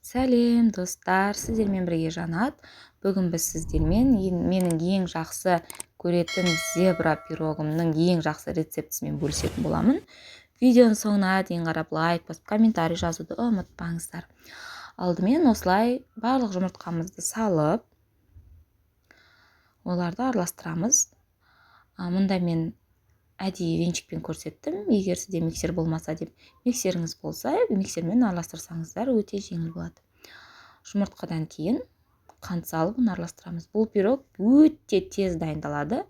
Сәлем достар, сіздермен бірге Жанат. Бүгін біз сіздермен менің ең жақсы көретін зебра пирогымның ең жақсы рецептісімен бөлісетін боламын. Видеоның соңына дейін қарап лайк басып, комментарий жазуды ұмытпаңыздар. Алдымен осылай барлық жұмыртқамызды салып, оларды араластырамыз. Мұнда мен әдейі венчикпен көрсеттім. Егер сізде миксер болмаса деп, миксеріңіз болса, миксермен араластырсаңыздар өте жеңіл болады. Жұмыртқадан кейін қант салып араластырамыз. Бұл пирог өте тез дайындалады.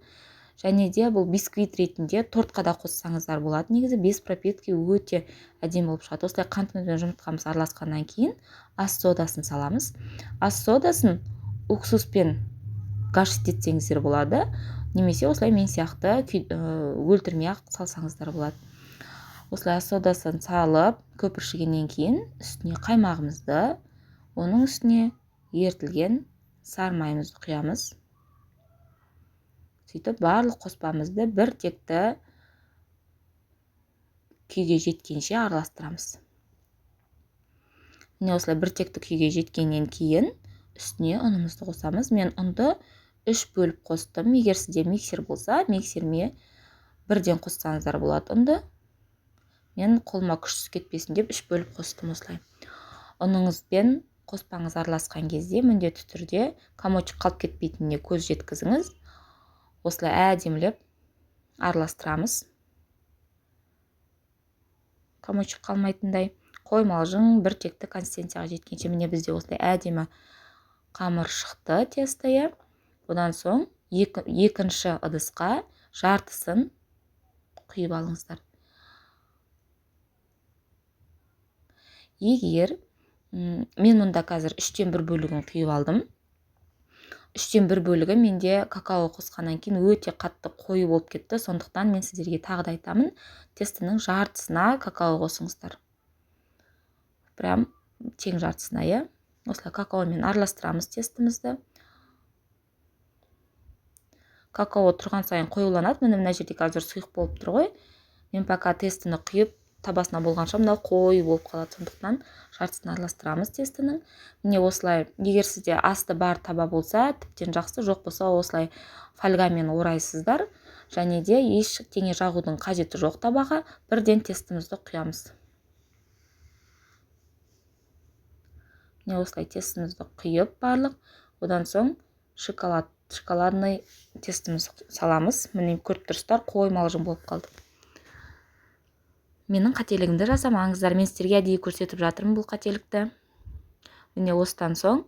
Және де бұл бисквит ретінде тортқа да қоссаңыздар болады. Негізі без пропитки өте әдемі болып шығады. Осылай қантымыз бен жұмыртқамыз араласқаннан кейін ас содасын саламыз. Ас содасын уксуспен гаршит етсеңіздер болады. Немесе осылай мен сияқты өлтірмей ақ салсаңыздар болады. Осылай ас содасын салып, көпіршігеннен кейін үстіне қаймағымызды, оның үстіне ертілген сары майымызды құямыз. Сөйтіп барлық қоспамызды бір текті күйге жеткенше араластырамыз. Міне осылай бір текті күйге жеткеннен кейін үстіне ұнымызды қосамыз. Мен ұнды 3 бөліп қостым. Егер сізде миксер болса, миксерме бірден қоссаңыздар болады ұнды. Мен қолыма күшсіз кетпесін деп 3 бөліп қостым осылай. Ұныңызбен қоспаңыз араласқан кезде міндетті түрде комочек қалып кетпейтініне көз жеткізіңіз. Осылай әдемілеп араластырамыз. Комочек қалмайтындай қоймалжың бір текті консистенцияға жеткенше міне бізде осылай әдемі қамыр шықты тестая. Одан соң екінші ыдысқа жартысын құйып алыңыздар. Егер мен мұнда қазір 3-тен 1 бөлігін құйып алдым. 3-тен 1 бөлігі менде какао қосқаннан кейін өте қатты қою болып кетті. Сондықтан мен сіздерге тағы да айтамын, тестінің жартысына какао қосыңыздар. Прям тең жартысына, иә. Осылай какаомен араластырамыз тестімізді. Какао тұрған сайын қоюланады. Мына жерде қазір сұйық болып тұр ғой. Мен пока тестіні құйып табасына болғанша мынау қою болып қалады. Сондықтан жартысын араластырамыз тестінің. Міне осылай, егер сізде асты бар таба болса, тіптен жақсы, жоқ болса осылай фольгамен орайсыздар. Және де ештеңе жағудың қажеті жоқ табаға. Бірден тестімізді құямыз. Міне осылай тестімізді құйып барлық. Одан соң шоколадный тестіміз саламыз. Міне көріп тұрсыздар, қоймалжың болып қалды. Менің қателігімді жасамаңыздар. Мен сіздерге әдейі көрсетіп жатырмын бұл қателікті. Міне осыдан соң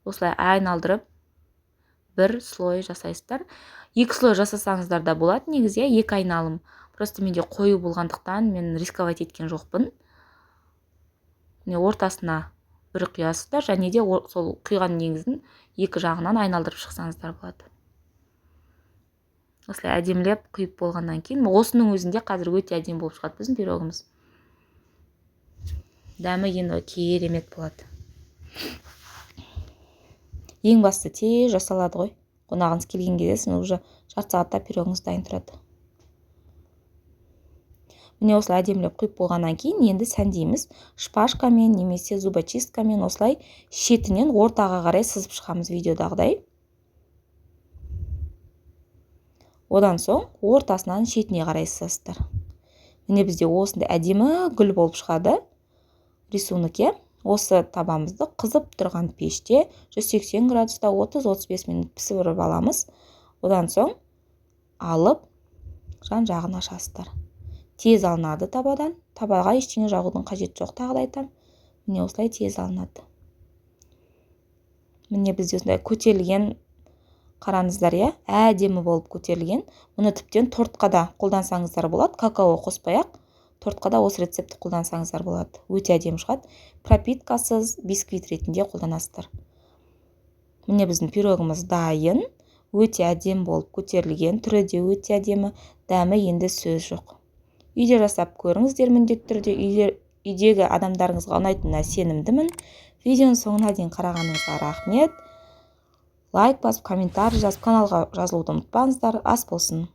осылай айналдырып бір слой жасайсыздар. 2 слой жасасаңыздар да болады. Негізі 2 айналым. Просто менде қою болғандықтан мен рисковать еткен жоқпын. Міне ортасына бір құясыздар, және де сол құйған негізін 2 жағынан айналдырып шықсаңыздар болады. Осылай әдемілеп құйып болғаннан кейін, осының өзінде қазір өте әдемі болып шығады біздің пирогымыз. Дәмі енді керемет болады. Ең басты тез жасалады ғой. Қонағыңыз келген кезде уже жарты сағатта пирогыңыз дайын тұрады. Міне осылай әдемілеп құйып болғаннан кейін енді сәндейміз. Шпажкамен немесе зубочисткамен осылай шетінен ортаға қарай сызып шығамыз видеодағыдай. Одан соң ортасынан шетіне қарай сызасыздар. Міне бізде осындай әдемі гүл болып шығады. Рисунокке осы табамызды қызып тұрған пеште 180 градуста 30-35 минут пісіріп аламыз. Одан соң алып жан жағын ашасыздар. Тез алынады табадан. Табаға ештеңе жағудың қажеті жоқ, тағы да айтам. Міне осылай тез алынады. Міне бізде осындай көтерілген, қараңыздар, иә, әдемі болып көтерілген. Мұны тіптен тортқа да қолдансаңыздар болады. Какао қоспай-ақ тортқа да осы рецепті қолдансаңыздар болады. Өте әдемі шығады. Пропиткасыз бисквит ретінде қолданасыздар. Міне біздің пирогымыз дайын. Өте әдемі болып көтерілген, түрі де өте әдемі, дәмі енді сөз жоқ. Үйде жасап көріңіздер міндетті түрде. Үйдегі адамдарыңызға ұнайтынына сенімдімін. Видеоның соңына дейін қарағаныңызға рахмет. Лайк басып, комментарий жазып, каналға жазылуды ұмытпаңыздар. Ас болсын.